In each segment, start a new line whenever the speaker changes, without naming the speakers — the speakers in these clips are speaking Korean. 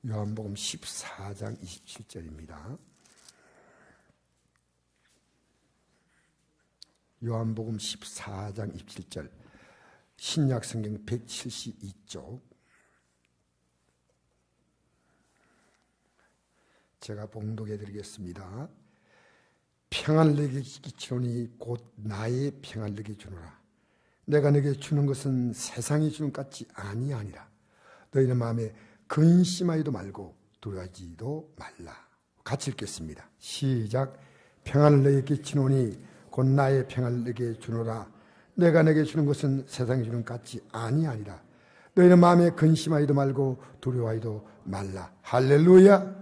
요한복음 14장 27절입니다. 요한복음 14장 27절, 신약성경 172쪽. 제가 봉독해 드리겠습니다. 평안을 내게 끼치노니 곧 나의 평안을 내게 주노라. 내가 내게 주는 것은 세상이 주는 것 같지 아니하니라. 너희는 마음에 근심하지도 말고 두려워하지도 말라. 같이 읽겠습니다. 시작. 평안을 내게 끼치노니 곧 나의 평안을 내게 주노라. 내가 내게 주는 것은 세상이 주는 것 같지 아니하니라. 너희는 마음에 근심하지도 말고 두려워하지도 말라. 할렐루야.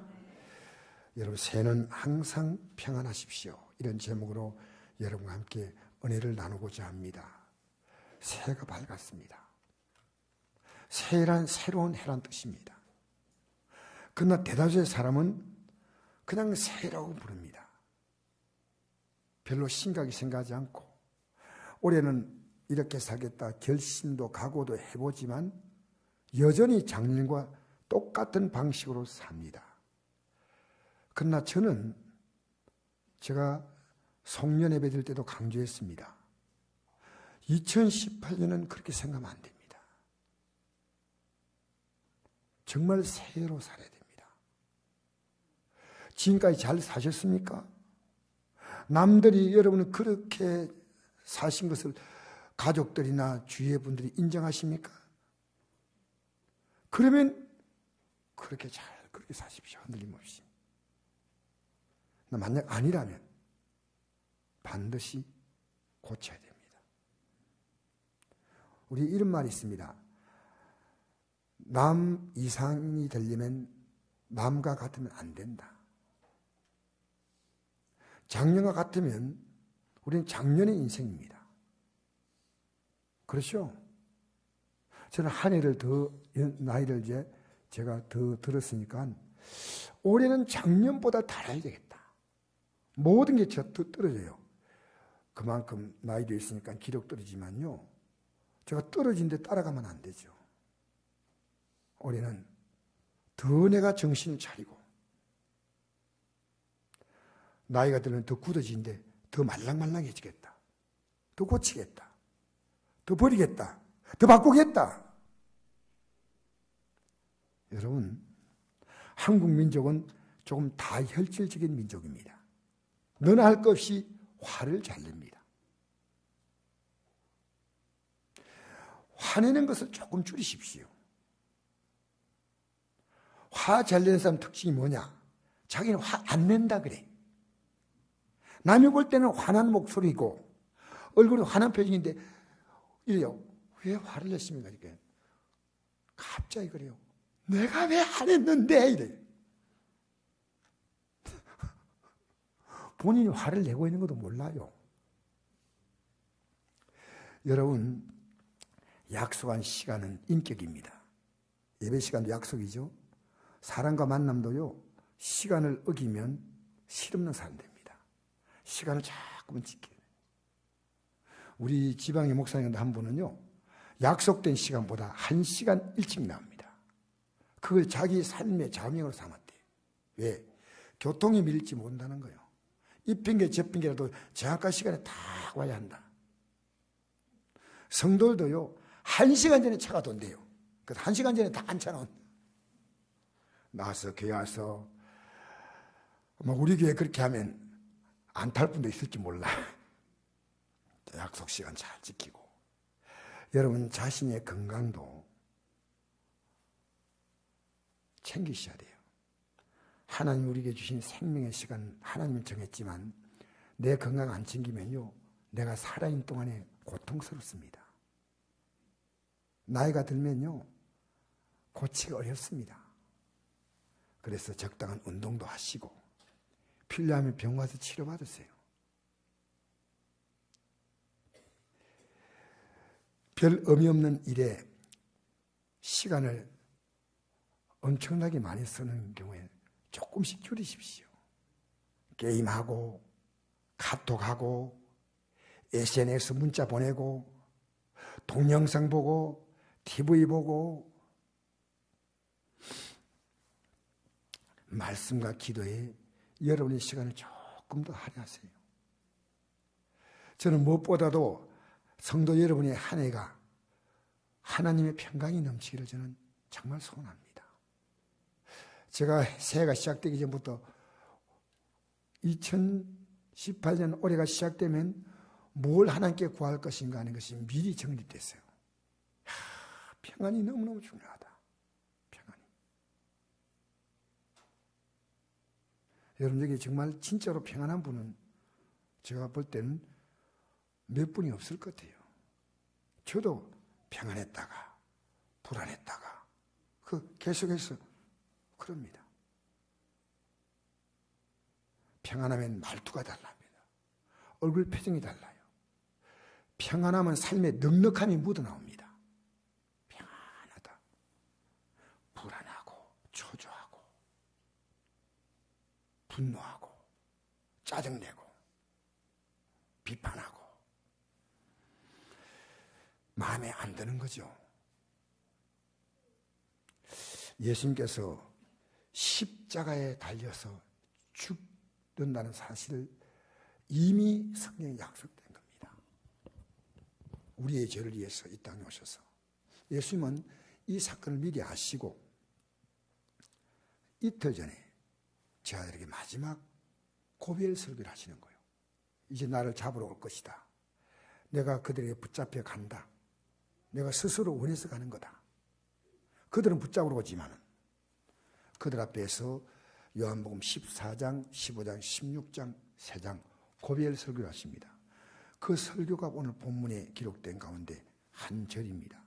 여러분, 새해는 항상 평안하십시오. 이런 제목으로 여러분과 함께 은혜를 나누고자 합니다. 새해가 밝았습니다. 새해란 새로운 해란 뜻입니다. 그러나 대다수의 사람은 그냥 새해라고 부릅니다. 별로 심각하게 생각하지 않고 올해는 이렇게 살겠다 결심도 각오도 해보지만 여전히 작년과 똑같은 방식으로 삽니다. 그러나 저는 제가 송년 예배 드릴 때도 강조했습니다. 2018년은 그렇게 생각하면 안 됩니다. 정말 새해로 살아야 됩니다. 지금까지 잘 사셨습니까? 남들이 여러분은 그렇게 사신 것을 가족들이나 주위의 분들이 인정하십니까? 그러면 그렇게 사십시오. 흔들림 없이. 만약 아니라면 반드시 고쳐야 됩니다. 우리 이런 말이 있습니다. 남 이상이 되려면 남과 같으면 안 된다. 작년과 같으면 우리는 작년의 인생입니다. 그렇죠? 저는 한 해를 더, 나이를 제가 더 들었으니까 올해는 작년보다 달아야 되겠다. 모든 게 떨어져요. 그만큼 나이도 있으니까 기록 떨어지지만요. 제가 떨어진데 따라가면 안 되죠. 올해는 더 내가 정신을 차리고 나이가 들면 더 굳어지는데 더 말랑말랑해지겠다. 더 고치겠다. 더 버리겠다. 더 바꾸겠다. 여러분, 한국 민족은 조금 다혈질적인 민족입니다. 너나 할 것 없이 화를 잘 냅니다. 화내는 것을 조금 줄이십시오. 화 잘 내는 사람 특징이 뭐냐? 자기는 화 안 낸다 그래. 남이 볼 때는 화난 목소리고 얼굴이 화난 표정인데 이래요. 왜 화를 냈습니까? 이렇게 갑자기 그래요. 내가 왜 화냈는데? 이래요. 본인이 화를 내고 있는 것도 몰라요. 여러분, 약속한 시간은 인격입니다. 예배 시간도 약속이죠. 사람과 만남도요, 시간을 어기면 실없는 사람 됩니다. 시간을 자꾸만 지켜야 돼요. 우리 지방의 목사님들 한 분은요, 약속된 시간보다 1시간 일찍 나옵니다. 그걸 자기 삶의 자명으로 삼았대요. 왜? 교통이 밀릴지 모른다는 거예요. 이 핑계 저 핑계라도 정확한 시간에 다 와야 한다. 성도들도요, 1시간 전에 차가 돈대요. 그래서 1시간 전에 다 앉혀놓은. 나와서 교회 와서 우리 교회 그렇게 하면 안 탈 분도 있을지 몰라. 약속 시간 잘 지키고. 여러분 자신의 건강도 챙기셔야 돼요. 하나님 우리에게 주신 생명의 시간 하나님은 정했지만 내 건강 안 챙기면요, 내가 살아있는 동안에 고통스럽습니다. 나이가 들면요, 고치기 어렵습니다. 그래서 적당한 운동도 하시고 필요하면 병원 가서 치료받으세요. 별 의미 없는 일에 시간을 엄청나게 많이 쓰는 경우에 조금씩 줄이십시오. 게임하고 카톡하고 SNS 문자 보내고 동영상 보고 TV 보고 말씀과 기도에 여러분의 시간을 조금 더 할애하세요. 저는 무엇보다도 성도 여러분의 한 해가 하나님의 평강이 넘치기를 저는 정말 소원합니다. 제가 새해가 시작되기 전부터 2018년 올해가 시작되면 뭘 하나님께 구할 것인가 하는 것이 미리 정립됐어요. 평안이 너무너무 중요하다. 평안이. 여러분 중에 정말 진짜로 평안한 분은 제가 볼 때는 몇 분이 없을 것 같아요. 저도 평안했다가 불안했다가 계속해서 그럽니다. 평안하면 말투가 달라합니다. 얼굴 표정이 달라요. 평안하면 삶에 넉넉함이 묻어나옵니다. 평안하다. 불안하고 초조하고 분노하고 짜증내고 비판하고 마음에 안 드는 거죠. 예수님께서 십자가에 달려서 죽는다는 사실을 이미 성경에 약속된 겁니다. 우리의 죄를 위해서 이 땅에 오셔서 예수님은 이 사건을 미리 아시고 이틀 전에 제 아들에게 마지막 고별 설교를 하시는 거예요. 이제 나를 잡으러 올 것이다. 내가 그들에게 붙잡혀 간다. 내가 스스로 원해서 가는 거다. 그들은 붙잡으러 오지만은 그들 앞에서 요한복음 14장, 15장, 16장, 3장 고별 설교를 하십니다. 그 설교가 오늘 본문에 기록된 가운데 한 절입니다.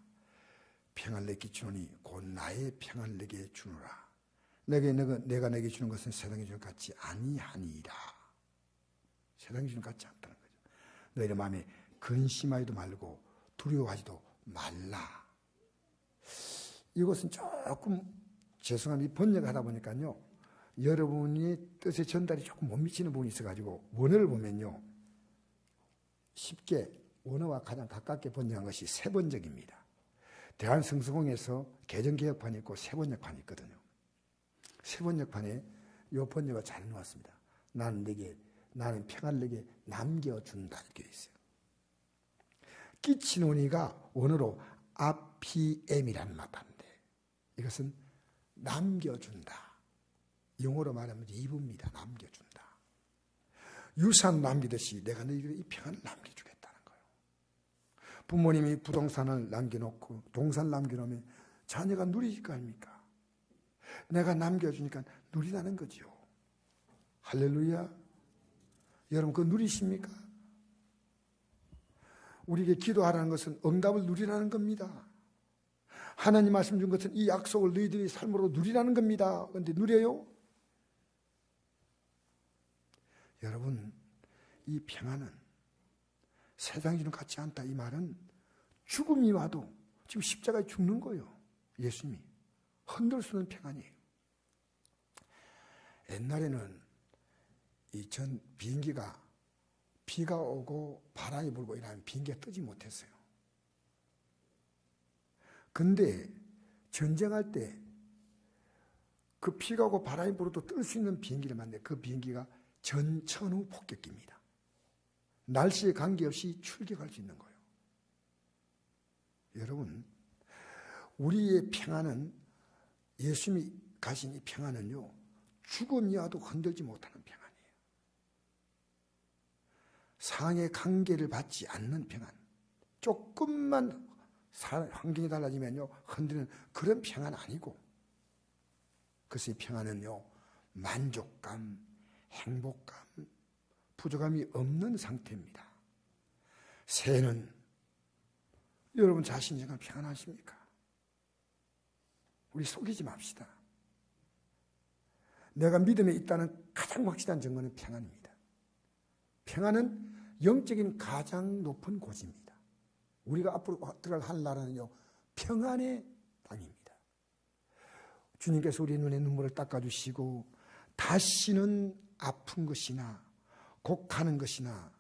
평안을 내게 주노니 곧 나의 평안을 내게 주노라. 내가 내게 주는 것은 세상에 주는 것 같지 아니하니이다. 세상에 주는 것 같지 않다는 거죠. 너희의 마음에 근심하지도 말고 두려워하지도 말라. 이것은 조금 죄송합니다. 번역하다 보니까요. 여러분이 뜻의 전달이 조금 못 미치는 부분이 있어가지고 원어를 보면요. 쉽게 원어와 가장 가깝게 번역한 것이 세번역입니다. 대한성서공에서 개정개혁판이 있고 세번역판이 있거든요. 세번역판에 이 번역을 잘 놓았습니다. 나는 평안을 내게 남겨준다 이렇게 있어요. 끼치노니가 원어로 아피엠이라는 말인데 이것은 남겨준다. 영어로 말하면 리브입니다. 남겨준다. 유산 남기듯이 내가 너희에게 이 평안을 남겨주겠다는 거예요. 부모님이 부동산을 남겨놓고 동산 남겨놓으면 자녀가 누리실 거 아닙니까? 내가 남겨주니까 누리라는 거죠. 할렐루야. 여러분 그거 누리십니까? 우리에게 기도하라는 것은 응답을 누리라는 겁니다. 하나님 말씀 준 것은 이 약속을 너희들의 삶으로 누리라는 겁니다. 그런데 누려요? 여러분 이 평안은 세상이 주는 것 같지 않다. 이 말은 죽음이 와도 지금 십자가에 죽는 거예요. 예수님이 흔들 수 없는 평안이에요. 옛날에는 이 전 비행기가 비가 오고 바람이 불고 이러면 비행기가 뜨지 못했어요. 근데 전쟁할 때 그 비가 오고 바람이 불어도 뜰 수 있는 비행기를 만드는데 그 비행기가 전천후 폭격기입니다. 날씨에 관계없이 출격할 수 있는 거예요. 여러분, 우리의 평안은 예수님이 가신 이 평안은요. 죽음이 와도 흔들지 못하는 평안이에요. 상의 관계를 받지 않는 평안. 조금만 환경이 달라지면요. 흔드는 그런 평안 아니고 그래서 이 평안은요. 만족감, 행복감, 부족함이 없는 상태입니다. 새해는 여러분 자신이 정말 평안하십니까? 우리 속이지 맙시다. 내가 믿음에 있다는 가장 확실한 증거는 평안입니다. 평안은 영적인 가장 높은 고지입니다. 우리가 앞으로 들어갈 하늘나라는요 평안의 땅입니다. 주님께서 우리 눈에 눈물을 닦아주시고 다시는 아픈 것이나 곡하는 것이나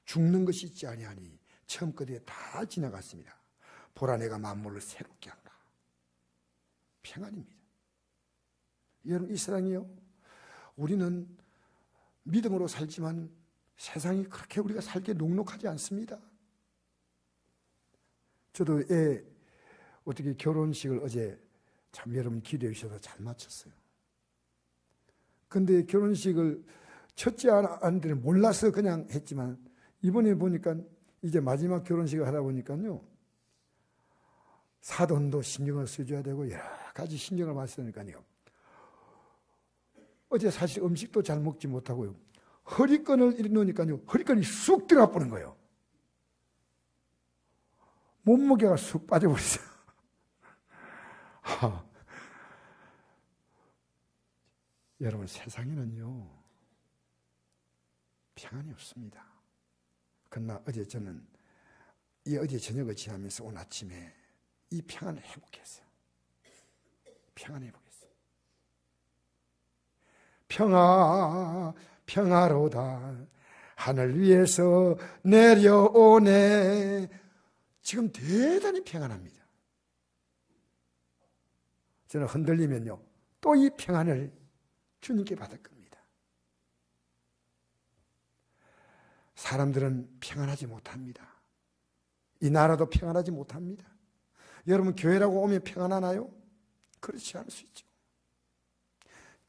죽는 것이 있지 아니하니 처음껏에 다 지나갔습니다. 보라 내가 만물을 새롭게 한다. 평안입니다. 여러분 이 세상이요 우리는 믿음으로 살지만 세상이 그렇게 우리가 살기에 녹록하지 않습니다. 저도 어떻게 결혼식을 어제 참 여러분 기도해 주셔서 잘 마쳤어요. 근데 결혼식을 첫째 아들은 몰라서 그냥 했지만 이번에 보니까 이제 마지막 결혼식을 하다 보니까요, 사돈도 신경을 써줘야 되고 여러 가지 신경을 많이 쓰니까요. 어제 사실 음식도 잘 먹지 못하고요, 허리끈을 이렇게 놓으니까요, 허리끈이 쑥 들어가 버는 거예요. 몸무게가 쑥 빠져버렸어요. 여러분, 세상에는요 평안이 없습니다. 그러나 어제 저는 어제 저녁을 지나면서 오늘 아침에 이 평안을 회복했어요. 평안을 회복했어요. 평화로다 하늘 위에서 내려오네. 지금 대단히 평안합니다. 저는 흔들리면요 또 이 평안을 주님께 받을 겁니다. 사람들은 평안하지 못합니다. 이 나라도 평안하지 못합니다. 여러분, 교회라고 오면 평안하나요? 그렇지 않을 수 있죠.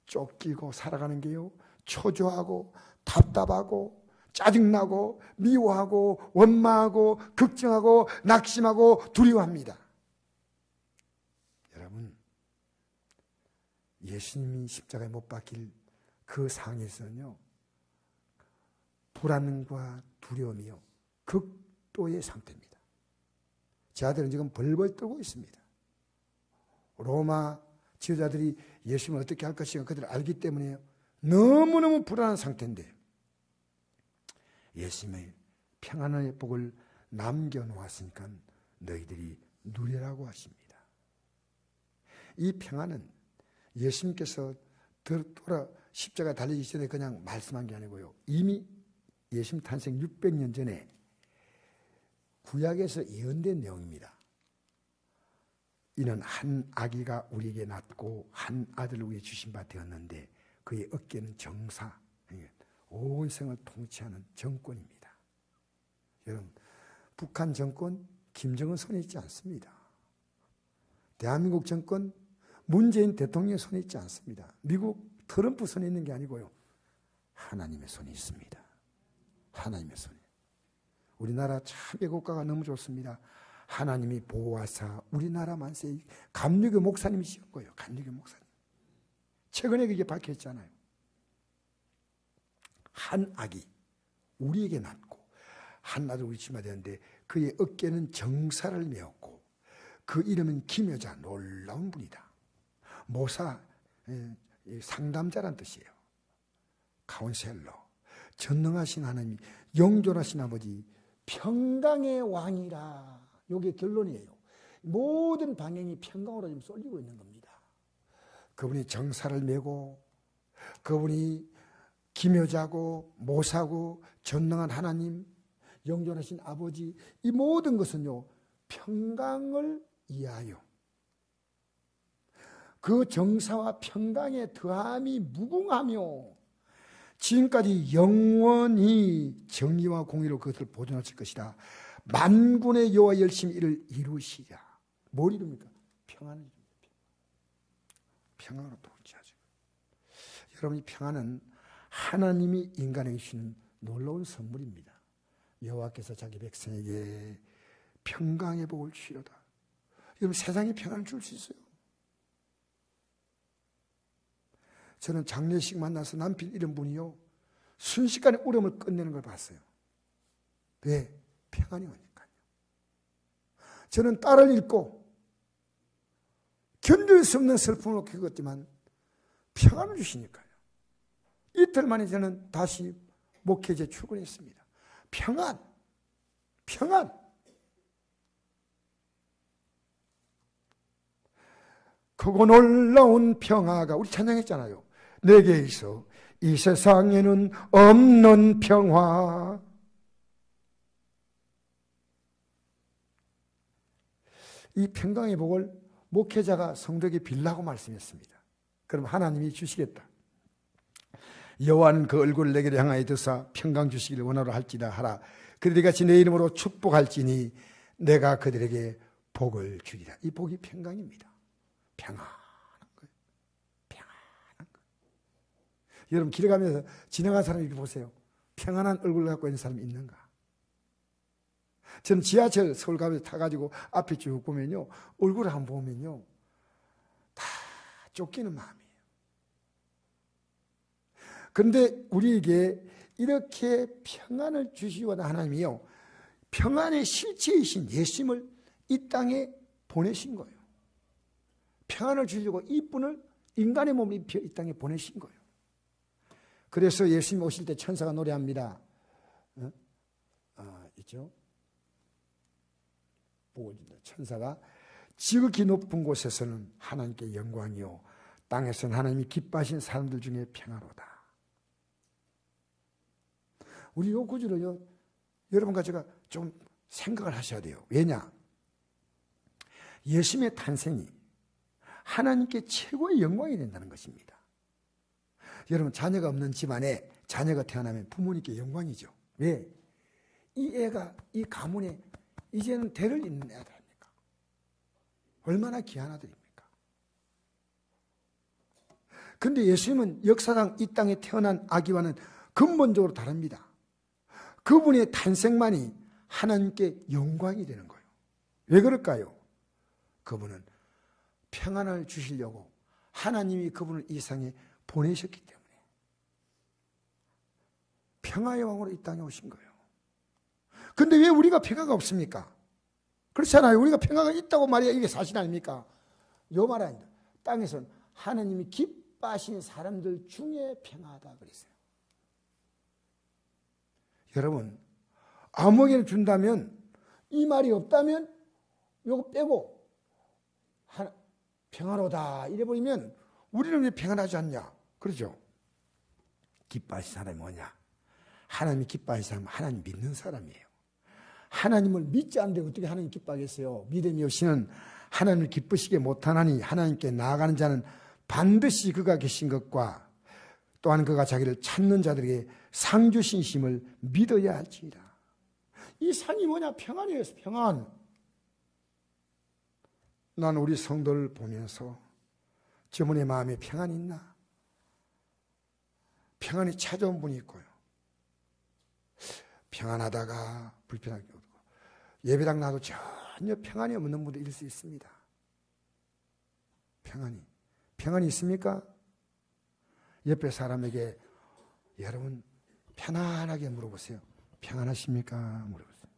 쫓기고 살아가는 게요, 초조하고 답답하고 짜증나고 미워하고 원망하고 걱정하고 낙심하고 두려워합니다. 여러분, 예수님이 십자가에 못 박힐 그 상에서는요, 불안과 두려움이요 극도의 상태입니다. 제 아들은 지금 벌벌 떨고 있습니다. 로마 지도자들이 예수님을 어떻게 할 것인가 그들을 알기 때문에 너무너무 불안한 상태인데 예수님의 평안의 복을 남겨놓았으니까 너희들이 누리라고 하십니다. 이 평안은 예수님께서 돌아 십자가에 달리기 전에 그냥 말씀한 게 아니고요, 이미 예수님 탄생 600년 전에 구약에서 예언된 내용입니다. 이는 한 아기가 우리에게 낳고 한 아들을 우리에게 주신 바 되었는데 그의 어깨는 정사, 온 생을 통치하는 정권입니다. 여러분, 북한 정권 김정은 손에 있지 않습니다. 대한민국 정권 문재인 대통령의 손에 있지 않습니다. 미국 트럼프 손에 있는 게 아니고요, 하나님의 손에 있습니다. 하나님의 손에. 우리나라 참 애국가가 너무 좋습니다. 하나님이 보호하사 우리나라 만세. 감리교 목사님이 지은 거예요. 감리교 목사님. 최근에 그게 밝혀졌잖아요. 한 아기 우리에게 낳고 한 아들 우리 집에 되는데 그의 어깨는 정사를 메었고 그 이름은 기묘자, 놀라운 분이다. 모사, 상담자란 뜻이에요. 카운셀러, 전능하신 하나님, 영존하신 아버지, 평강의 왕이라. 이게 결론이에요. 모든 방향이 평강으로 지금 쏠리고 있는 겁니다. 그분이 정사를 메고 그분이 기묘자고 모사고 전능한 하나님, 영존하신 아버지, 이 모든 것은요 평강을 이하여 그 정사와 평강의 더함이 무궁하며 지금까지 영원히 정의와 공의로 그것을 보존하실 것이다. 만군의 여호와 열심히 이를 이루시랴. 뭘 이룹니까? 평안을 이룹니다. 평안으로 통치하죠. 여러분, 이 평안은 하나님이 인간에게 주시는 놀라운 선물입니다. 여호와께서 자기 백성에게 평강의 복을 주시려다. 여러분, 세상에 평안을 줄 수 있어요. 저는 장례식 만나서 남편 이런 분이요 순식간에 울음을 끝내는 걸 봤어요. 왜? 평안이 오니까요. 저는 딸을 잃고 견딜 수 없는 슬픔을 겪었지만 평안을 주시니까요. 이틀 만에 저는 다시 목회제 출근했습니다. 평안, 평안. 크고 놀라운 평화가, 우리 찬양했잖아요. 내게 있어 이 세상에는 없는 평화. 이 평강의 복을 목회자가 성도에게 빌라고 말씀했습니다. 그럼 하나님이 주시겠다. 여호와는 그 얼굴을 내게로 향하여 드사 평강 주시기를 원하러 할지라 하라. 그들이 같이 내 이름으로 축복할지니 내가 그들에게 복을 주리라. 이 복이 평강입니다. 평안한 거예요. 평안한 거예요. 여러분 길 가면서 지나간 사람 이렇게 보세요. 평안한 얼굴을 갖고 있는 사람이 있는가? 저는 지하철 서울 가면서 타가지고 앞에 쭉 보면요, 얼굴을 한번 보면요, 다 쫓기는 마음이에요. 그런데 우리에게 이렇게 평안을 주시고자 하나님이요, 평안의 실체이신 예수님을 이 땅에 보내신 거예요. 평안을 주려고 이분을 인간의 몸을 입혀 이 땅에 보내신 거예요. 그래서 예수님 오실 때 천사가 노래합니다. 있죠? 복을 준다. 천사가 지극히 높은 곳에서는 하나님께 영광이요, 땅에서는 하나님이 기뻐하신 사람들 중에 평화로다. 우리 요 구절을요, 여러분과 제가 좀 생각을 하셔야 돼요. 왜냐? 예수님의 탄생이 하나님께 최고의 영광이 된다는 것입니다. 여러분, 자녀가 없는 집안에 자녀가 태어나면 부모님께 영광이죠. 왜? 이 애가 이 가문에 이제는 대를 잇는 애들 아닙니까? 얼마나 귀한 아들입니까? 그런데 예수님은 역사상 이 땅에 태어난 아기와는 근본적으로 다릅니다. 그분의 탄생만이 하나님께 영광이 되는 거예요. 왜 그럴까요? 그분은 평안을 주시려고 하나님이 그분을 이 세상에 보내셨기 때문에 평화의 왕으로 이 땅에 오신 거예요. 근데 왜 우리가 평화가 없습니까? 그렇잖아요. 우리가 평화가 있다고 말이야. 이게 사실 아닙니까? 요 말 아닙니다. 땅에서는 하나님이 기뻐하신 사람들 중에 평화하다 그랬어요. 여러분, 아무에게나 준다면, 이 말이 없다면 요거 빼고 평화로다 이래버리면 우리는 왜 평안하지 않냐? 그러죠? 기뻐하신 사람이 뭐냐? 하나님이 기뻐하신 사람은 하나님 믿는 사람이에요. 하나님을 믿지 않는데 어떻게 하나님 기뻐하겠어요? 믿음이 없이는 하나님을 기쁘시게 못하나니 하나님께 나아가는 자는 반드시 그가 계신 것과 또한 그가 자기를 찾는 자들에게 상 주신 심을 믿어야 할지니라. 이 상이 뭐냐? 평안이에요. 평안. 난 우리 성도를 보면서 저분의 마음에 평안이 있나? 평안이 찾아온 분이 있고요. 평안하다가 불편하게 오고 예배당 나도 전혀 평안이 없는 분도 있을 수 있습니다. 평안이 있습니까? 옆에 사람에게 여러분 편안하게 물어보세요. 평안하십니까? 물어보세요.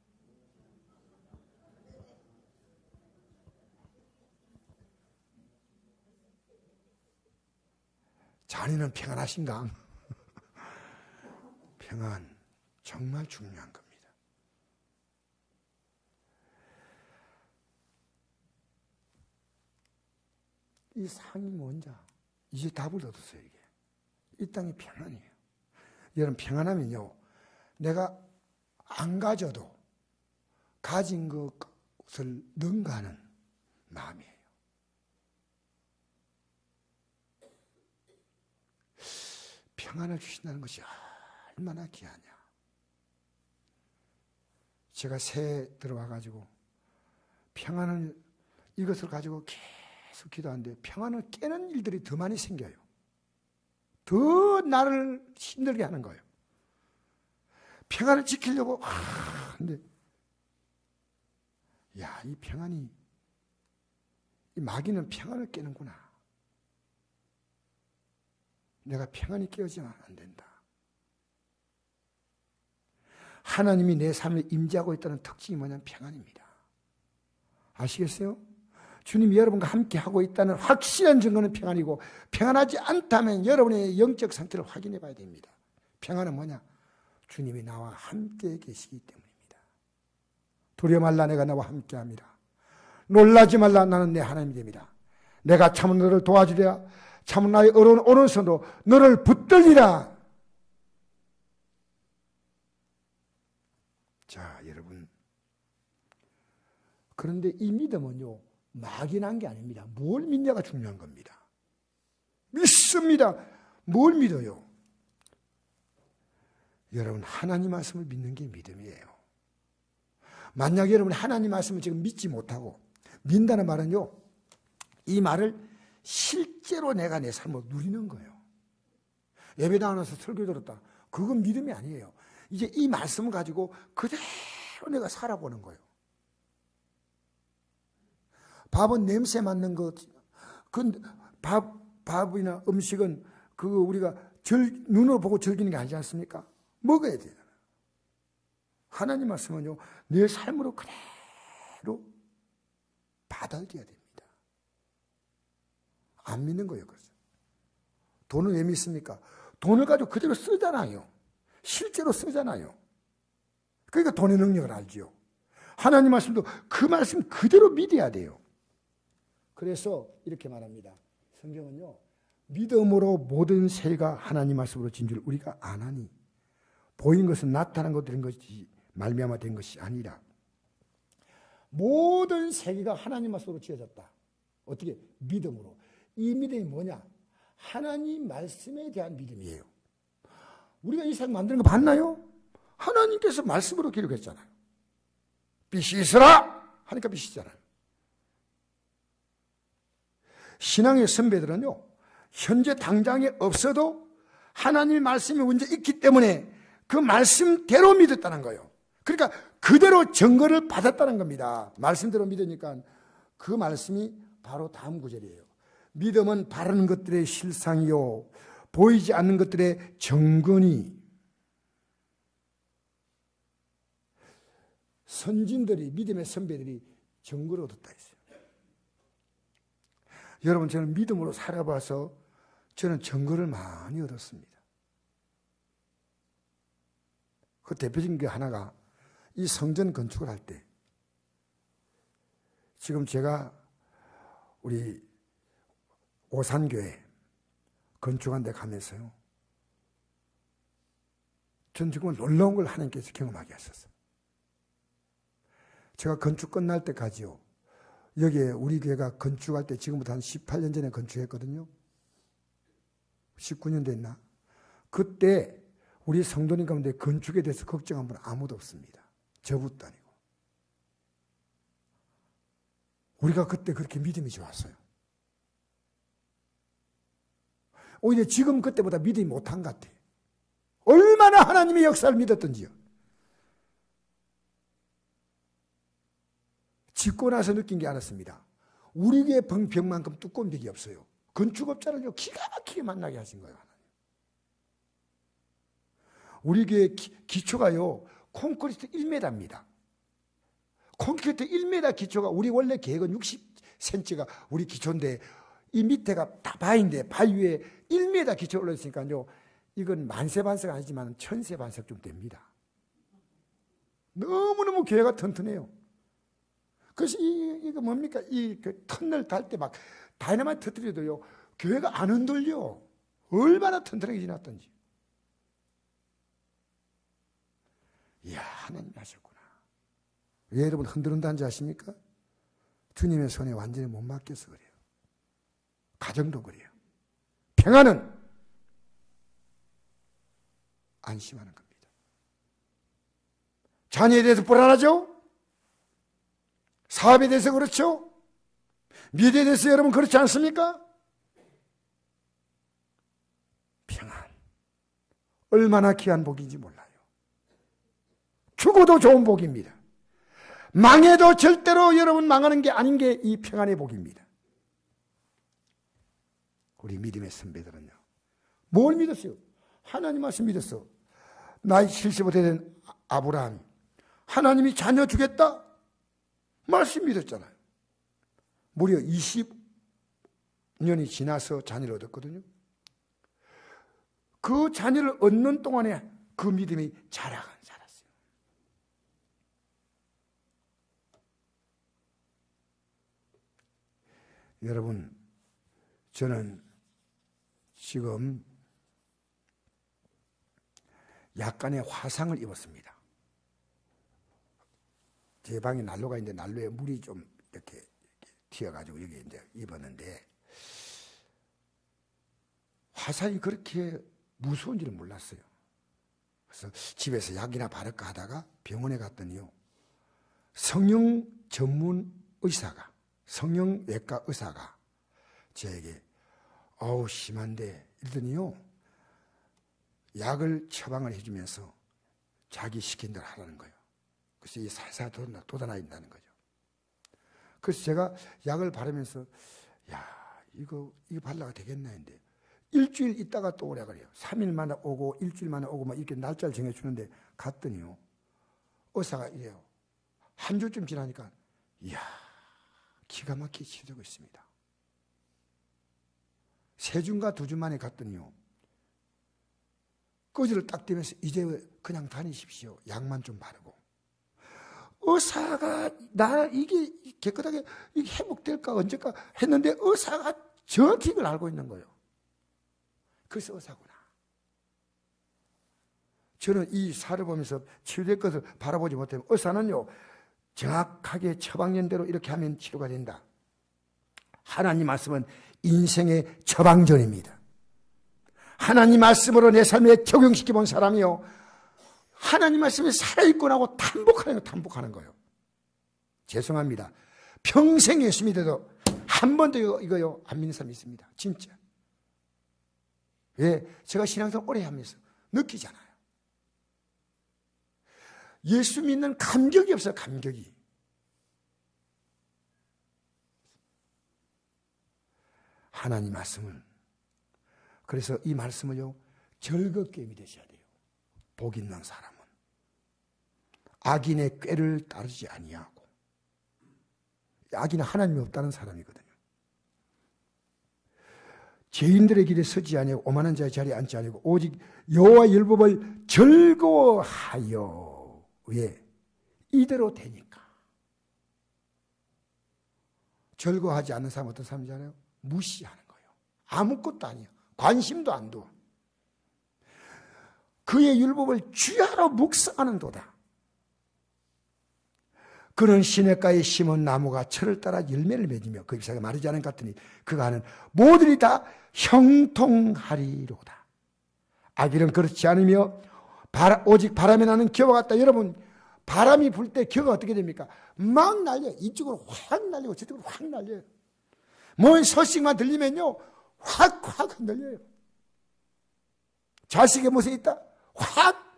자네는 평안하신가? 평안 정말 중요한 겁니다. 이 상이 뭔지 이제 답을 얻었어요. 이게 이 땅이 평안이에요. 여러분, 평안하면요, 내가 안 가져도 가진 것을 능가하는 마음이에요. 평안을 주신다는 것이 얼마나 귀하냐. 제가 새해 들어와가지고 평안을 이것을 가지고 계속 기도하는데 평안을 깨는 일들이 더 많이 생겨요. 더 나를 힘들게 하는 거예요. 평안을 지키려고 근데 야, 이 평안이, 이 마귀는 평안을 깨는구나. 내가 평안이 깨어지면 안 된다. 하나님이 내 삶에 임재하고 있다는 특징이 뭐냐면 평안입니다. 아시겠어요? 주님이 여러분과 함께 하고 있다는 확실한 증거는 평안이고, 평안하지 않다면 여러분의 영적 상태를 확인해 봐야 됩니다. 평안은 뭐냐? 주님이 나와 함께 계시기 때문입니다. 두려워 말라, 내가 나와 함께 합니다. 놀라지 말라, 나는 내 하나님이 됩니다. 내가 참은 너를 도와주랴. 참은 나의 어려운 오른손으로 너를 붙들리라. 자, 여러분, 그런데 이 믿음은요, 막연한 게 아닙니다. 뭘 믿냐가 중요한 겁니다. 믿습니다. 뭘 믿어요? 여러분, 하나님 말씀을 믿는 게 믿음이에요. 만약 여러분 하나님 말씀을 지금 믿지 못하고, 믿는다는 말은요, 이 말을 실제로 내가 내 삶으로 누리는 거예요. 예배당 안에서 설교 들었다. 그건 믿음이 아니에요. 이제 이 말씀을 가지고 그대로 내가 살아보는 거예요. 밥은 냄새 맡는 것, 밥이나 음식은 그거 우리가 눈으로 보고 즐기는 게 아니지 않습니까? 먹어야 돼요. 하나님 말씀은요, 내 삶으로 그대로 받아들여야 됩니다. 안 믿는 거예요. 그래서 돈을 왜 믿습니까? 돈을 가지고 그대로 쓰잖아요. 실제로 쓰잖아요. 그러니까 돈의 능력을 알지요. 하나님 말씀도 그 말씀 그대로 믿어야 돼요. 그래서 이렇게 말합니다. 성경은요, 믿음으로 모든 세계가 하나님 말씀으로 진 줄 우리가 아나니, 보인 것은 나타난 것 된 것이 말미암아 된 것이 아니라 모든 세계가 하나님 말씀으로 지어졌다. 어떻게? 믿음으로. 이 믿음이 뭐냐? 하나님 말씀에 대한 믿음이에요. 우리가 이 세상 만드는 거 봤나요? 하나님께서 말씀으로 기록했잖아요. 빛이 있으라 하니까 빛이 있잖아요. 신앙의 선배들은요, 현재 당장에 없어도 하나님 말씀이 먼저 있기 때문에 그 말씀대로 믿었다는 거예요. 그러니까 그대로 증거를 받았다는 겁니다. 말씀대로 믿으니까 그 말씀이 바로 다음 구절이에요. 믿음은 바라는 것들의 실상이요 보이지 않는 것들의 증거니. 선진들이, 믿음의 선배들이 증거를 얻었다 했어요. 여러분, 저는 믿음으로 살아봐서 저는 증거를 많이 얻었습니다. 그 대표적인 게 하나가, 이 성전 건축을 할 때, 지금 제가 우리 오산교회 건축한 데 가면서요, 전 정말 놀라운 걸 하나님께서 경험하게 하셨어요. 제가 건축 끝날 때까지요, 여기에 우리 교회가 건축할 때, 지금부터 한 18년 전에 건축했거든요. 19년 됐나? 그때 우리 성도님 가운데 건축에 대해서 걱정한 분은 아무도 없습니다. 저부터 아니고. 우리가 그때 그렇게 믿음이 좋았어요. 오히려 지금 그때보다 믿음이 못한 것 같아요. 얼마나 하나님의 역사를 믿었던지요. 짓고 나서 느낀 게 알았습니다. 우리 교회 벽만큼 두꺼운 벽이 없어요. 건축업자를요, 기가 막히게 만나게 하신 거예요. 우리 교회 기초가요, 콘크리트 1m입니다. 콘크리트 1m 기초가, 우리 원래 계획은 60cm가 우리 기초인데, 이 밑에가 다 바위인데, 바위 위에 1m 기초 올라있으니까요, 이건 만세반석 아니지만 천세반석 좀 됩니다. 너무너무 교회가 튼튼해요. 그래서 이거 뭡니까? 그 터널 달 때 막 다이너마이트 터뜨려도요, 교회가 안 흔들려. 얼마나 튼튼하게 지났던지. 이야, 하나님 하셨구나. 왜 여러분 흔들린다는지 아십니까? 주님의 손에 완전히 못 맡겨서 그래요. 가정도 그래요. 평안은 안심하는 겁니다. 자녀에 대해서 불안하죠? 사업에 대해서 그렇죠? 미래에 대해서 여러분 그렇지 않습니까? 평안. 얼마나 귀한 복인지 몰라요. 죽어도 좋은 복입니다. 망해도 절대로 여러분 망하는 게 아닌 게 이 평안의 복입니다. 우리 믿음의 선배들은요, 뭘 믿었어요? 하나님 말씀 믿었어. 나이 75세 된 아브라함, 하나님이 자녀 주겠다? 말씀 믿었잖아요. 무려 20년이 지나서 자녀를 얻었거든요. 그 자녀를 얻는 동안에 그 믿음이 자랐어요. 여러분, 저는 지금 약간의 화상을 입었습니다. 제 방에 난로가 있는데 난로에 물이 좀 이렇게 튀어가지고 여기 이제 입었는데, 화상이 그렇게 무서운지는 몰랐어요. 그래서 집에서 약이나 바를까 하다가 병원에 갔더니요, 성형 전문 의사가, 성형외과 의사가 저에게 어우 심한데 이러더니요, 약을 처방을 해주면서 자기 시킨 대로 하라는 거예요. 그래서 이게 살살 돋아나 있다는 거죠. 그래서 제가 약을 바르면서 야 이거 발라가 되겠나 했는데 일주일 있다가 또 오라 그래요. 3일 만에 오고 일주일 만에 오고 막 이렇게 날짜를 정해주는데 갔더니요, 의사가 이래요. 한 주쯤 지나니까 이야 기가 막히게 치료되고 있습니다. 3주인가 2주 만에 갔더니요, 꺼지를 딱 대면서 이제 그냥 다니십시오. 약만 좀 바르고. 의사가 나 이게 깨끗하게 이게 회복될까 언제까 했는데 의사가 정확히 그걸 알고 있는 거예요. 그래서 의사구나. 저는 이 사를 보면서 치료될 것을 바라보지 못하면 의사는요, 정확하게 처방전대로 이렇게 하면 치료가 된다. 하나님 말씀은 인생의 처방전입니다. 하나님 말씀으로 내 삶에 적용시켜 본 사람이요, 하나님 말씀에 살아있고 나고 탄복하는 거예요. 죄송합니다. 평생 예수 믿어도 한 번도 이거요 안 믿는 사람이 있습니다. 진짜. 왜? 제가 신앙생활 오래 하면서 느끼잖아요. 예수 믿는 감격이 없어요. 감격이. 하나님 말씀을, 그래서 이 말씀을요 즐겁게 믿으셔야 돼요. 복 있는 사람은 악인의 꾀를 따르지 아니하고, 악인은 하나님이 없다는 사람이거든요. 죄인들의 길에 서지 아니하고 오만한 자의 자리에 앉지 아니하고 오직 여호와의 율법을 즐거워하여. 왜? 이대로 되니까. 즐거워하지 않는 사람은 어떤 사람이잖아요? 무시하는 거예요. 아무것도 아니에요. 관심도 안 둬. 그의 율법을 주야로 묵상하는 도다. 그는 시냇가에 심은 나무가 철을 따라 열매를 맺으며 그 잎사귀가 마르지 않은 것 같으니 그가 하는 모든이 다 형통하리로다. 악인은 그렇지 않으며 오직 바람에 나는 기와 같다. 여러분, 바람이 불 때 기가 어떻게 됩니까? 막 날려요. 이쪽으로 확 날리고 저쪽으로 확 날려요. 뭔 소식만 들리면요 확 흔들려요. 자식에 무슨 있다? 확.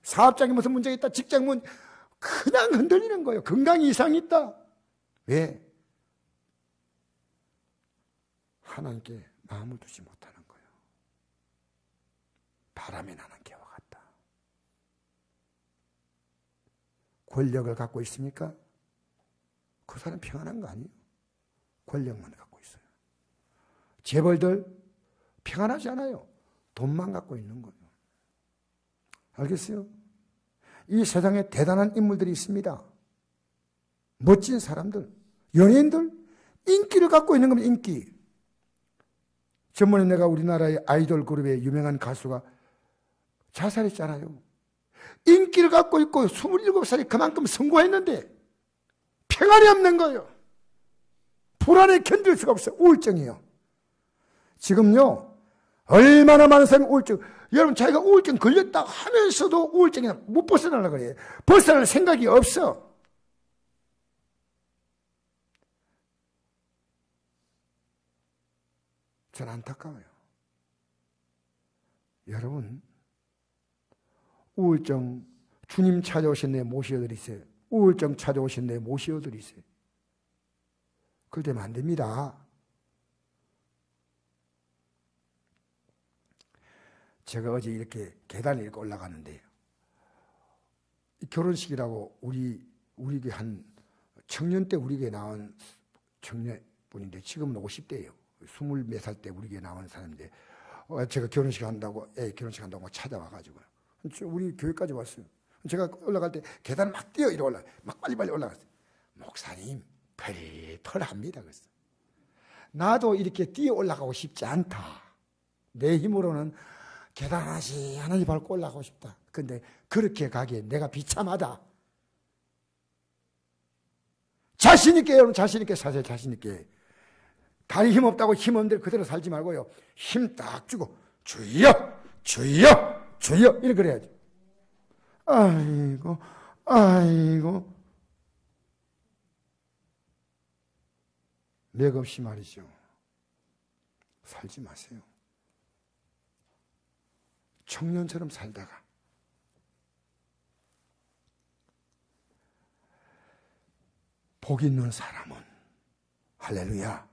사업장에 무슨 문제가 있다? 직장 그냥 흔들리는 거예요. 건강 이상이 있다. 왜? 하나님께 마음을 두지 못하는 거예요. 바람에 나는 개와 같다. 권력을 갖고 있습니까? 그 사람 평안한 거 아니에요? 권력만 갖고 있어요. 재벌들 평안하지 않아요. 돈만 갖고 있는 거예요. 알겠어요? 이 세상에 대단한 인물들이 있습니다. 멋진 사람들, 연예인들, 인기를 갖고 있는 겁니다. 인기. 전번에 내가 우리나라의 아이돌 그룹의 유명한 가수가 자살했잖아요. 인기를 갖고 있고 27살이 그만큼 성공했는데 평안이 없는 거예요. 불안에 견딜 수가 없어요. 우울증이에요. 지금요 얼마나 많은 사람이 우울증, 여러분 자기가 우울증 걸렸다 하면서도 우울증이 못 벗어나려고 그래요. 벗어날 생각이 없어. 전 안타까워요. 여러분, 우울증 주님 찾아오신 내 모시어드리세요. 우울증 찾아오신 내 모시어드리세요. 그럴 때면 안 됩니다. 제가 어제 이렇게 계단을 이렇게 올라가는데 결혼식이라고 우리에게 한 청년 때 우리에게 나온 청년분인데 지금은 50대예요. 20몇 살 때 우리에게 나온 사람인데 제가 결혼식 한다고 결혼식 한다고 찾아와가지고요. 우리 교회까지 왔어요. 제가 올라갈 때 계단 막 뛰어 이렇게 막 빨리빨리 올라갔어요. 목사님 펄펄합니다. 그랬어. 나도 이렇게 뛰어 올라가고 싶지 않다. 내 힘으로는 계단 하나씩 밟고 올라가고 싶다. 근데 그렇게 가기에 내가 비참하다. 자신있게, 여러분 자신있게 사세요. 자신있게. 다리 힘 없다고 힘 없는 대로 그대로 살지 말고요. 힘 딱 주고 주여 주여 주여 이렇게 그래야지. 아이고, 아이고. 맥없이 말이죠. 살지 마세요. 청년처럼 살다가 복 있는 사람은 할렐루야,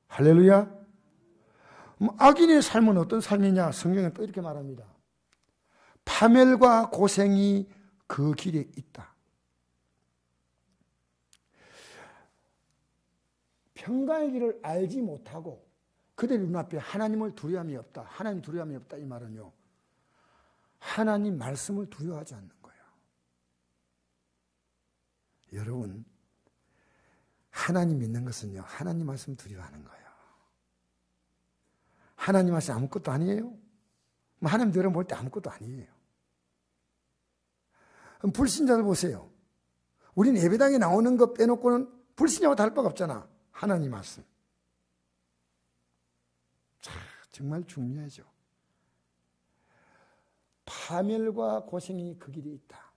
할렐루야. 악인의 삶은 어떤 삶이냐? 성경은 또 이렇게 말합니다. 파멸과 고생이 그 길에 있다. 평강의 길을 알지 못하고 그들 눈앞에 하나님을 두려움이 없다. 하나님 두려움이 없다. 이 말은요, 하나님 말씀을 두려워하지 않는 거예요. 여러분, 하나님 믿는 것은요, 하나님 말씀 두려워하는 거예요. 하나님 말씀 아무것도 아니에요. 하나님 들어볼 때 아무것도 아니에요. 불신자들 보세요. 우린 예배당에 나오는 것 빼놓고는 불신자와 다를 바가 없잖아. 하나님 말씀. 자, 정말 중요하죠. 파멸과 고생이 그 길에 있다.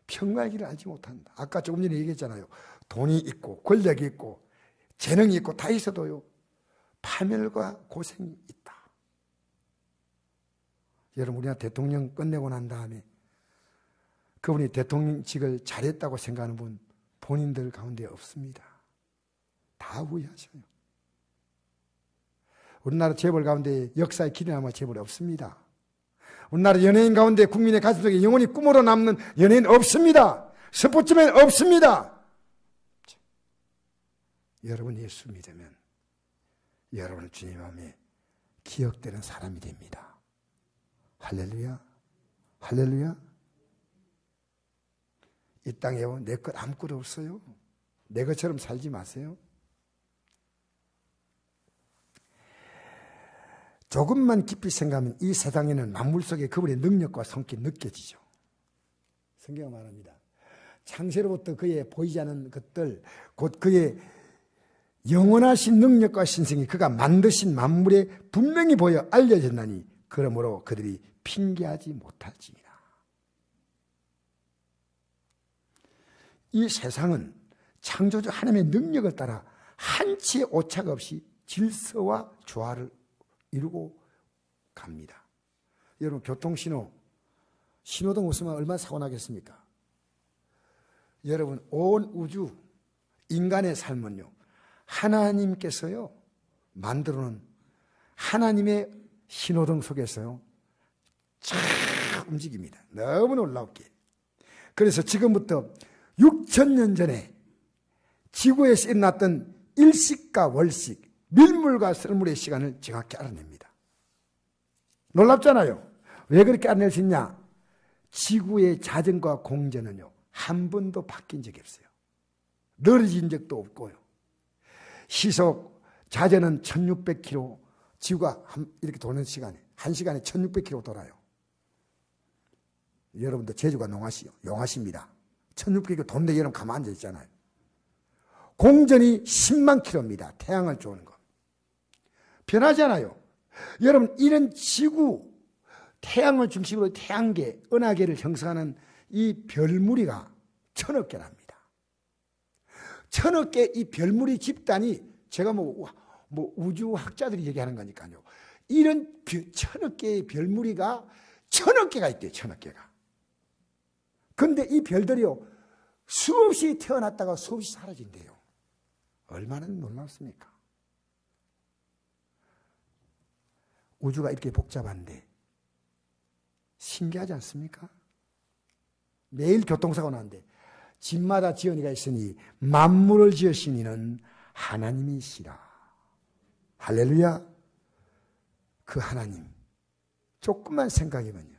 평강의 길을 알지 못한다. 아까 조금 전에 얘기했잖아요. 돈이 있고 권력이 있고 재능이 있고 다 있어도요, 파멸과 고생이 있다. 여러분, 우리나라 대통령 끝내고 난 다음에 그분이 대통령직을 잘했다고 생각하는 분 본인들 가운데 없습니다. 다 후회하셔요. 우리나라 재벌 가운데 역사의 길이 남아 재벌이 없습니다. 우리나라 연예인 가운데 국민의 가슴속에 영원히 꿈으로 남는 연예인 없습니다. 스포츠맨 없습니다. 여러분 예수 믿으면 여러분은 주님 마음에 기억되는 사람이 됩니다. 할렐루야, 할렐루야. 이 땅에요, 내 것 아무것도 없어요. 내 것처럼 살지 마세요. 조금만 깊이 생각하면 이 세상에는 만물 속에 그분의 능력과 성격이 느껴지죠. 성경은 말합니다. 창세로부터 그의 보이지 않는 것들, 곧 그의 영원하신 능력과 신성이 그가 만드신 만물에 분명히 보여 알려졌나니 그러므로 그들이 핑계하지 못할지니라. 이 세상은 창조주 하나님의 능력을 따라 한치의 오차가 없이 질서와 조화를 이루고 갑니다. 여러분, 교통신호, 신호등 없으면 얼마나 사고 나겠습니까? 여러분, 온 우주, 인간의 삶은요, 하나님께서요, 만들어놓은 하나님의 신호등 속에서요, 쫙 움직입니다. 너무 놀랍게. 그래서 지금부터 6,000년 전에 지구에서 일어났던 일식과 월식, 밀물과 썰물의 시간을 정확히 알아냅니다. 놀랍잖아요. 왜 그렇게 알아낼 수 있냐? 지구의 자전과 공전은요, 한 번도 바뀐 적이 없어요. 늘어진 적도 없고요. 시속 자전은 1600km, 지구가 이렇게 도는 시간에, 한 시간에 1600km 돌아요. 여러분도 제주가 용하십니다. 1600km 도는데 여러분 가만 앉아 있잖아요. 공전이 10만 킬로입니다. 태양을 쪼는 거. 변하지 않아요. 여러분, 이런 지구, 태양을 중심으로 태양계, 은하계를 형성하는 이 별무리가 1000억 개랍니다. 1000억 개 이 별무리 집단이, 제가 뭐 우주학자들이 얘기하는 거니까요. 이런 1000억 개의 별무리가 1000억 개가 있대요. 1000억 개가. 그런데 이 별들이요, 수없이 태어났다가 수없이 사라진대요. 얼마나 놀랍습니까? 우주가 이렇게 복잡한데 신기하지 않습니까? 매일 교통사고 나는데 집마다 지연이가 있으니 만물을 지으신 이는 하나님이시라. 할렐루야. 그 하나님 조금만 생각해보면요,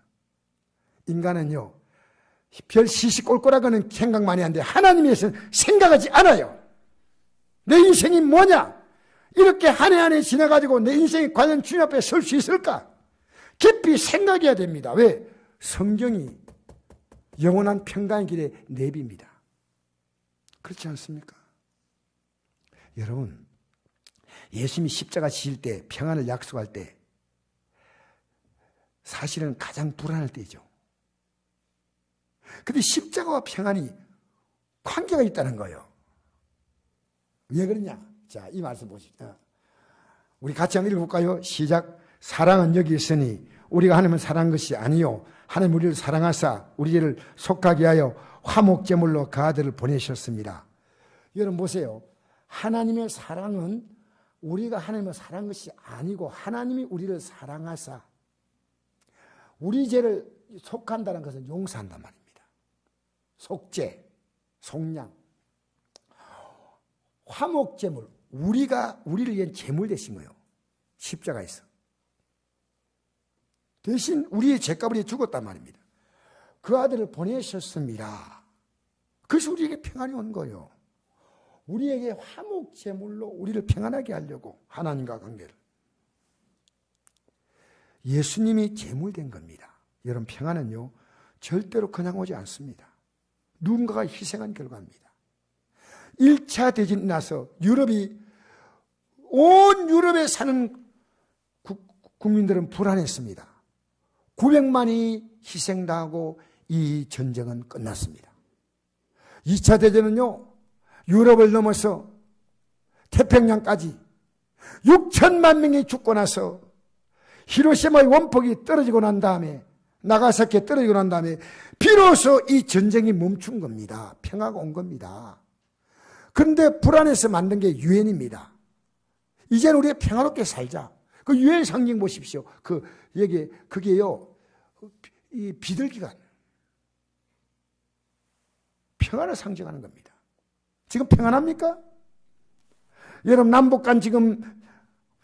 인간은요 별 시시콜콜하고는 생각 많이 하는데 하나님에서는 생각하지 않아요. 내 인생이 뭐냐? 이렇게 한 해 한 해 지나가지고 내 인생이 과연 주님 앞에 설 수 있을까? 깊이 생각해야 됩니다. 왜? 성경이 영원한 평강의 길에 내비입니다. 그렇지 않습니까? 여러분, 예수님이 십자가 지실 때, 평안을 약속할 때 사실은 가장 불안할 때죠. 근데 십자가와 평안이 관계가 있다는 거예요. 왜 그러냐? 자, 이 말씀 보시죠. 우리 같이 한번 읽어볼까요? 시작. 사랑은 여기 있으니 우리가 하나님을 사랑한 것이 아니요 하나님 우리를 사랑하사 우리를 속하게 하여 화목제물로 그 아들을 보내셨습니다. 여러분 보세요. 하나님의 사랑은 우리가 하나님을 사랑한 것이 아니고 하나님이 우리를 사랑하사 우리 죄를 속한다는 것은 용서한단 말입니다. 속죄, 속량, 화목제물, 우리를 위한 제물 되신 거예요. 십자가에서. 대신 우리의 죄값을 위해 죽었단 말입니다. 그 아들을 보내셨습니다. 그래서 우리에게 평안이 온 거예요. 우리에게 화목제물로 우리를 평안하게 하려고 하나님과 관계를. 예수님이 제물된 겁니다. 여러분 평안은요 절대로 그냥 오지 않습니다. 누군가가 희생한 결과입니다. 1차 대전이 나서 온 유럽에 사는 국민들은 불안했습니다. 900만이 희생당하고 이 전쟁은 끝났습니다. 2차 대전은요 유럽을 넘어서 태평양까지 6천만 명이 죽고 나서 히로시마의 원폭이 떨어지고 난 다음에 나가사키에 떨어지고 난 다음에 비로소 이 전쟁이 멈춘 겁니다. 평화가 온 겁니다. 그런데 불안해서 만든 게 유엔입니다. 이제는 우리가 평화롭게 살자. 그 유엔 상징 보십시오. 그게요 이 비둘기가 평화를 상징하는 겁니다. 지금 평안합니까? 여러분 남북 간 지금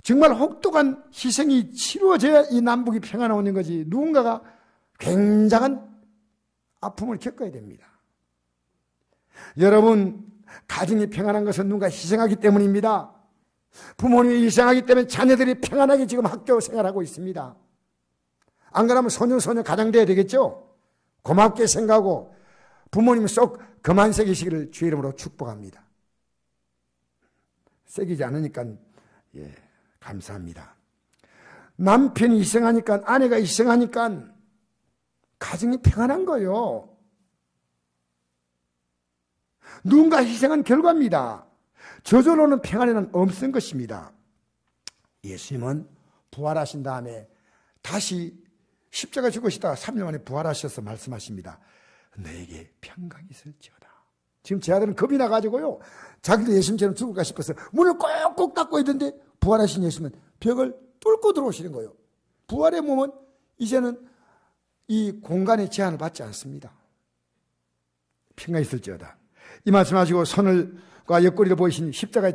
정말 혹독한 희생이 치루어져야 이 남북이 평안하는 거지. 누군가가 굉장한 아픔을 겪어야 됩니다. 여러분 가정이 평안한 것은 누군가 희생하기 때문입니다. 부모님이 희생하기 때문에 자녀들이 평안하게 지금 학교 생활하고 있습니다. 안 그러면 소녀 가장 돼야 되겠죠? 고맙게 생각하고 부모님 속 그만 새기시기를 주의 이름으로 축복합니다. 새기지 않으니까 감사합니다. 남편이 희생하니까 아내가 희생하니까 가정이 평안한 거예요. 누군가 희생한 결과입니다. 저절로는 평안에는 없는 것입니다. 예수님은 부활하신 다음에 다시 십자가 죽으시다가 3일 만에 부활하셔서 말씀하십니다. 너에게 평강이 있을지어다. 지금 제 아들은 겁이 나가지고요. 자기도 예수님처럼 죽을까 싶어서 문을 꼭꼭 닫고 있던데 부활하신 예수님은 벽을 뚫고 들어오시는 거예요. 부활의 몸은 이제는 이 공간의 제한을 받지 않습니다. 평강이 있을지어다. 이 말씀하시고 손과 옆구리를 보이신 십자가에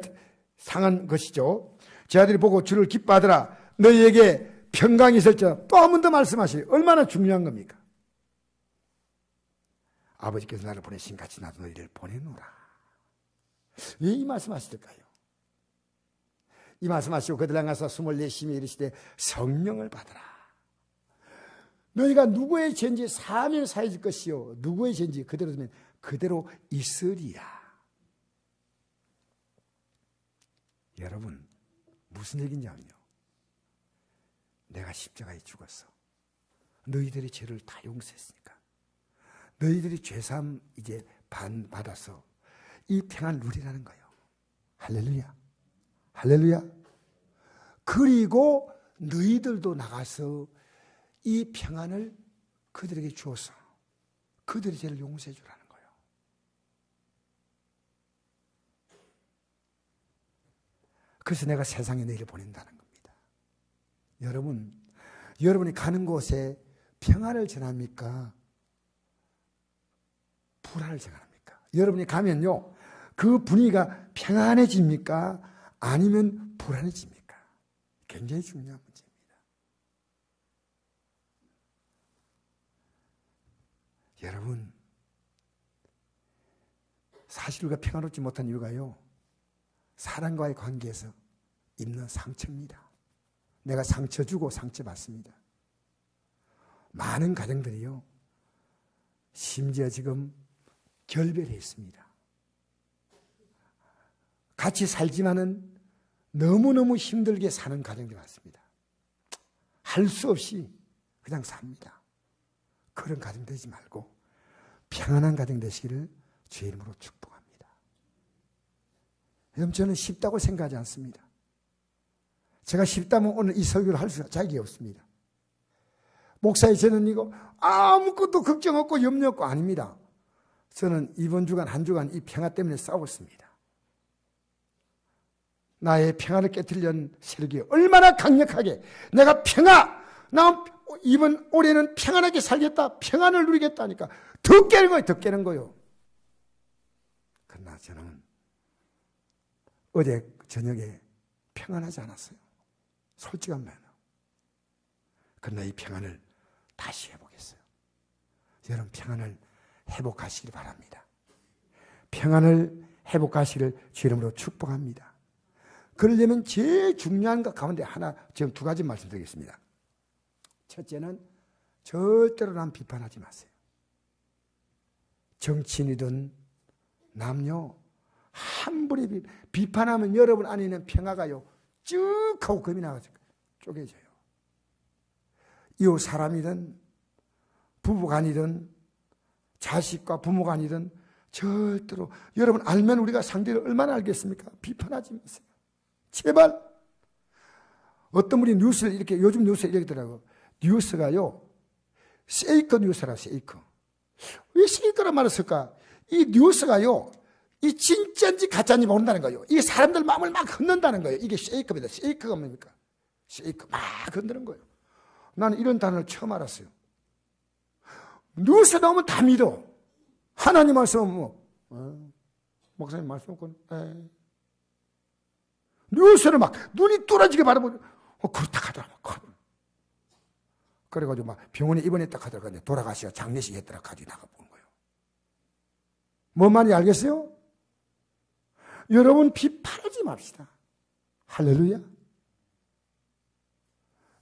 상한 것이죠. 제 아들이 보고 주를 기뻐하더라. 너희에게 평강이 있을지어다. 또 한 번 더 말씀하시요. 얼마나 중요한 겁니까? 아버지께서 나를 보내신 같이 나도 너희를 보내노라. 왜 이 말씀하실까요? 이 말씀하시고 그들 향하사 숨을 내쉬며 이르시되 성령을 받으라. 너희가 누구의 죄인지 사하면 사해질 것이요 누구의 죄인지 그대로 두면 그대로 있으리라. 여러분 무슨 얘기냐면요. 내가 십자가에 죽었어. 너희들의 죄를 다 용서했으니까 너희들이 죄사함 이제 받아서 이 평안 누리라는 거예요. 할렐루야. 할렐루야. 그리고 너희들도 나가서 이 평안을 그들에게 주어서 그들의 죄를 용서해 주라는 거예요. 그래서 내가 세상에 너희를 보낸다는 겁니다. 여러분이 가는 곳에 평안을 전합니까? 불안을 전합니까? 여러분이 가면요, 그 분위기가 평안해집니까? 아니면 불안해집니까? 굉장히 중요한 문제입니다. 여러분, 사실 우리가 평안롭지 못한 이유가요, 사람과의 관계에서 입는 상처입니다. 내가 상처 주고 상처 받습니다. 많은 가정들이요, 심지어 지금 결별해 있습니다. 같이 살지만은 너무너무 힘들게 사는 가정들이 많습니다. 할 수 없이 그냥 삽니다. 그런 가정 되지 말고 평안한 가정 되시기를 주의 이름으로 축복합니다. 여러분, 저는 쉽다고 생각하지 않습니다. 제가 쉽다면 오늘 이 설교를 할 수 자격이 없습니다. 목사님, 저는 이거 아무것도 걱정 없고 염려 없고 아닙니다. 저는 이번 주간 한 주간 이 평화 때문에 싸웠습니다. 나의 평화를 깨뜨리려는 세력이 얼마나 강력하게 내가 나 이번 올해는 평안하게 살겠다, 평안을 누리겠다니까 더 깨는 거예요. 더 깨는 거예요. 그러나 저는 어제 저녁에 평안하지 않았어요. 솔직한 면으로. 그러나 이 평안을 다시 회복했어요. 여러분, 평안을 회복하시길 바랍니다. 평안을 회복하시기를 주 이름으로 축복합니다. 그러려면 제일 중요한 것 가운데 하나, 지금 두 가지 말씀드리겠습니다. 첫째는 절대로 남 비판하지 마세요. 정치인이든 남녀 한 분이 비판하면 여러분 안에 있는 평화가요 쭉 하고 금이 나가지고 쪼개져요. 이웃 사람이든 부부간이든 자식과 부모간이든 절대로 여러분 알면 우리가 상대를 얼마나 알겠습니까? 비판하지 마세요. 제발. 어떤 분이 뉴스를 이렇게, 요즘 뉴스에 이렇게 더라고요. 뉴스가요 세이크 뉴스라. 세이크. 왜 세이크란 말을 쓸까? 이 뉴스가요 이 진짜인지 가짜인지 모른다는 거예요. 이게 사람들 마음을 막 흔든다는 거예요. 이게 쉐이크입니다. 쉐이크가 뭡니까? 쉐이크 막 흔드는 거예요. 나는 이런 단어를 처음 알았어요. 뉴스 나오면 다 믿어. 하나님 말씀 목사님 말씀 없고 뉴스를 막 눈이 뚫어지게 바라보고 그렇다 하더라고. 그래가지고 막 병원에 입원했다 하더라고. 돌아가시가 장례식 했더라 가지고 나가보는 거예요. 뭔 말인지 알겠어요? 여러분, 비판하지 맙시다. 할렐루야.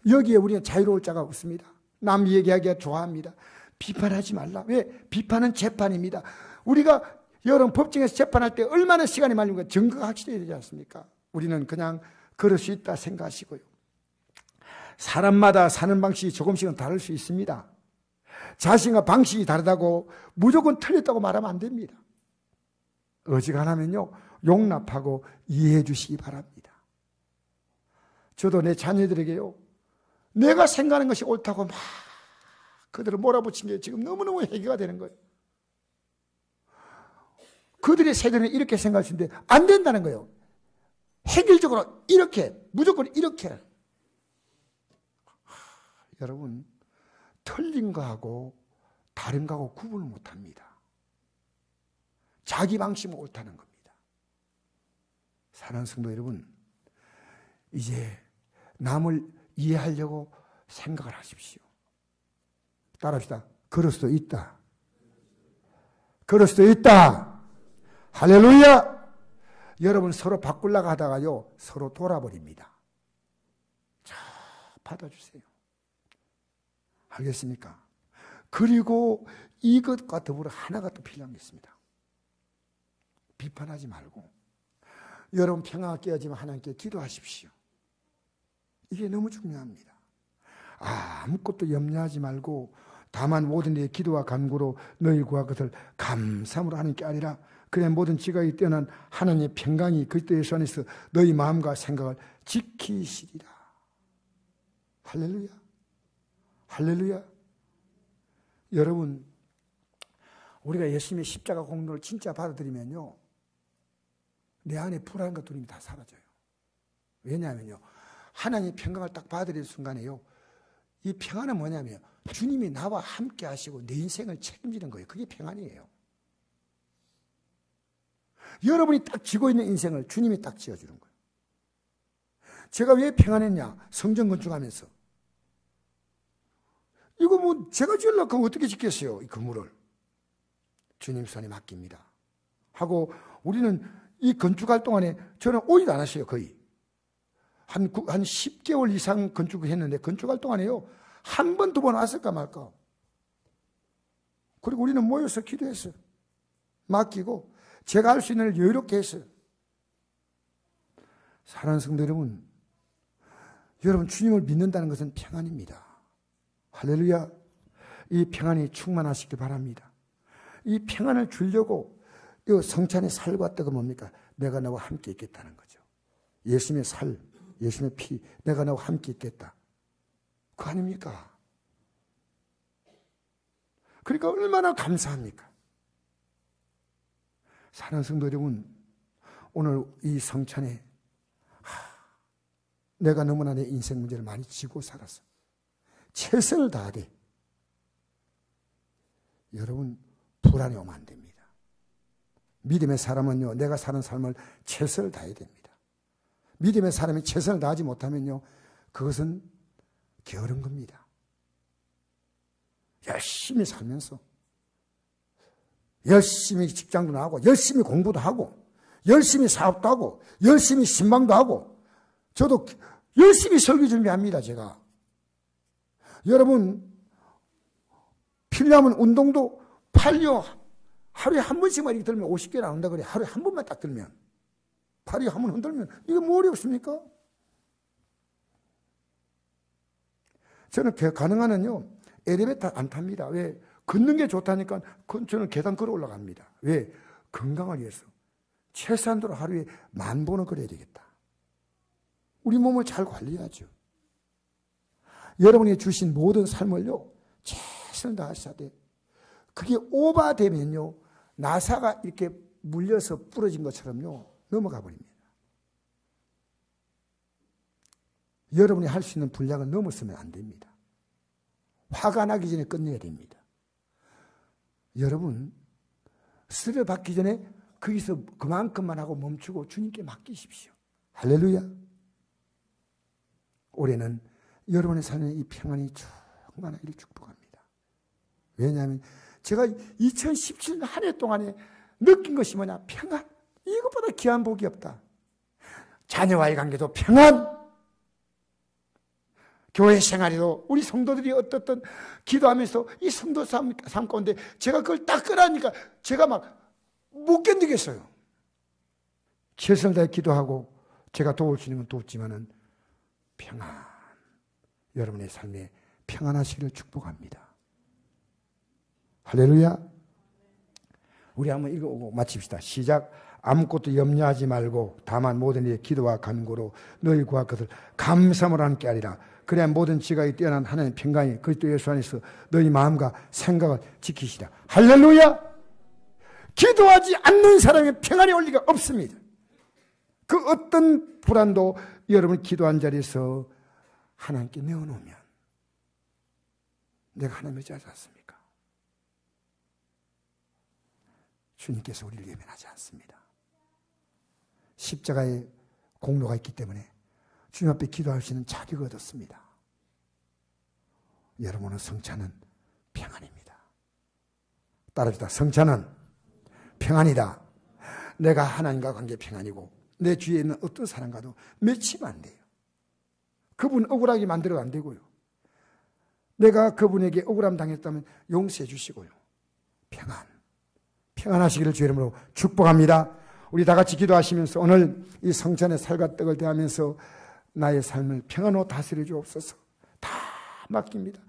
여기에 우리는 자유로울 자가 없습니다. 남 얘기하기가 좋아합니다. 비판하지 말라. 왜? 비판은 재판입니다. 우리가 여러분 법정에서 재판할 때 얼마나 시간이 말리는가 증거가 확실해야 되지 않습니까? 우리는 그냥 그럴 수 있다 생각하시고요. 사람마다 사는 방식이 조금씩은 다를 수 있습니다. 자신과 방식이 다르다고 무조건 틀렸다고 말하면 안 됩니다. 어지간하면요 용납하고 이해해 주시기 바랍니다. 저도 내 자녀들에게요 내가 생각하는 것이 옳다고 막 그들을 몰아붙인 게 지금 너무너무 해결가 되는 거예요. 그들의 세대는 이렇게 생각할 수 있는데 안 된다는 거예요. 획일적으로 이렇게 무조건 이렇게. 여러분, 틀린 거하고 다른 거하고 구분을 못합니다. 자기 방식은 옳다는 겁니다. 사랑하는 성도 여러분, 이제 남을 이해하려고 생각을 하십시오. 따라합시다. 그럴 수도 있다. 그럴 수도 있다. 할렐루야. 여러분 서로 바꾸려고 하다가요 서로 돌아버립니다. 자, 받아주세요. 알겠습니까? 그리고 이것과 더불어 하나가 또 필요한 게 있습니다. 비판하지 말고 여러분 평화가 깨어지면 하나님께 기도하십시오. 이게 너무 중요합니다. 아무것도 염려하지 말고 다만 모든 내 기도와 간구로 너희 구할 것을 감사함으로 하는 게 아니라 그의 모든 지각이 뛰어난 하나님의 평강이 그리스도의 손에서 너희 마음과 생각을 지키시리라. 할렐루야. 할렐루야. 여러분, 우리가 예수님의 십자가 공로를 진짜 받아들이면요 내 안에 불안한 것들이 다 사라져요. 왜냐하면요 하나님의 평강을 딱 받아들이는 순간에요 이 평안은 뭐냐면 주님이 나와 함께 하시고 내 인생을 책임지는 거예요. 그게 평안이에요. 여러분이 딱 지고 있는 인생을 주님이 딱 지어주는 거예요. 제가 왜 평안했냐? 성전 건축하면서. 이거 뭐 제가 지으려고 하면 어떻게 짓겠어요? 이 건물을. 주님 손에 맡깁니다. 하고 우리는 이 건축할 동안에 저는 오일도 안 하셔요. 거의. 한 10개월 이상 건축을 했는데 건축할 동안에요. 한 번, 두 번 왔을까 말까. 그리고 우리는 모여서 기도했어요. 맡기고 제가 할 수 있는 일 여유롭게 했어요. 사랑하는 성도 여러분, 여러분 주님을 믿는다는 것은 평안입니다. 할렐루야. 이 평안이 충만하시길 바랍니다. 이 평안을 주려고 이 성찬의 살과 떡은 뭡니까? 내가 너와 함께 있겠다는 거죠. 예수님의 살, 예수님의 피, 내가 너와 함께 있겠다. 그거 아닙니까? 그러니까 얼마나 감사합니까? 사랑하는 성도 여러분, 오늘 이 성찬에 내가 너무나 내 인생 문제를 많이 지고 살았어. 최선을 다하되 여러분 불안이 오면 안 됩니다. 믿음의 사람은요, 내가 사는 삶을 최선을 다해야 됩니다. 믿음의 사람이 최선을 다하지 못하면요, 그것은 게으른 겁니다. 열심히 살면서 열심히 직장도 나가고 열심히 공부도 하고 열심히 사업도 하고 열심히 신방도 하고 저도 열심히 설교 준비합니다. 제가 여러분 필요하면 운동도 팔려 하루에 한 번씩만 이렇게 들면 50개 나온다 그래. 하루에 한 번만 딱 들면 팔이 한 번 흔들면 이게 뭐 어렵습니까? 저는 가능하면요 엘리베이터 안 탑니다. 왜? 걷는 게 좋다니까 저는 계단 걸어 올라갑니다. 왜? 건강을 위해서. 최소한도로 하루에 10,000번은 걸어야 되겠다. 우리 몸을 잘 관리해야죠. 여러분이 주신 모든 삶을요, 최선을 다하셔야 돼. 그게 오버되면요, 나사가 이렇게 물려서 부러진 것처럼요, 넘어가 버립니다. 여러분이 할 수 있는 분량을 넘었으면 안 됩니다. 화가 나기 전에 끝내야 됩니다. 여러분, 스트레스 받기 전에 거기서 그만큼만 하고 멈추고 주님께 맡기십시오. 할렐루야. 올해는 여러분의 삶에 이 평안이 충만하기를 축복합니다. 왜냐하면 제가 2017년 한 해 동안에 느낀 것이 뭐냐? 평안. 이것보다 귀한 복이 없다. 자녀와의 관계도 평안. 교회 생활에도 우리 성도들이 어떻든 기도하면서 이 성도 삶 가운데 제가 그걸 딱 끄라니까 제가 막 못 견디겠어요. 최선을 다해 기도하고 제가 도울 수 있는 건 돕지만은 평안. 여러분의 삶에 평안하시기를 축복합니다. 할렐루야. 우리 한번 읽어보고 마칩시다. 시작. 아무것도 염려하지 말고 다만 모든 일에 기도와 간구로 너희 구할 것을 감사함으로 함께 하리라. 그래야 모든 지각이 뛰어난 하나님의 평강이 그리스도 예수 안에서 너희 마음과 생각을 지키시라. 할렐루야. 기도하지 않는 사람의 평안이 올 리가 없습니다. 그 어떤 불안도 여러분 기도한 자리에서 하나님께 내어놓으면 내가 하나님을 잘 않습니까? 주님께서 우리를 예면하지 않습니다. 십자가의 공로가 있기 때문에 주님 앞에 기도할 수 있는 자격을 얻었습니다. 여러분의 성찬은 평안입니다. 따라합시다. 성찬은 평안이다. 내가 하나님과 관계 평안이고 내 주위에 있는 어떤 사람과도 맺히면 안 돼요. 그분 억울하게 만들어도 안 되고요. 내가 그분에게 억울함 당했다면 용서해 주시고요. 평안하시기를 주의 이름으로 축복합니다. 우리 다 같이 기도하시면서 오늘 이 성찬의 살과 떡을 대하면서 나의 삶을 평안으로 다스려 주옵소서. 다 맡깁니다.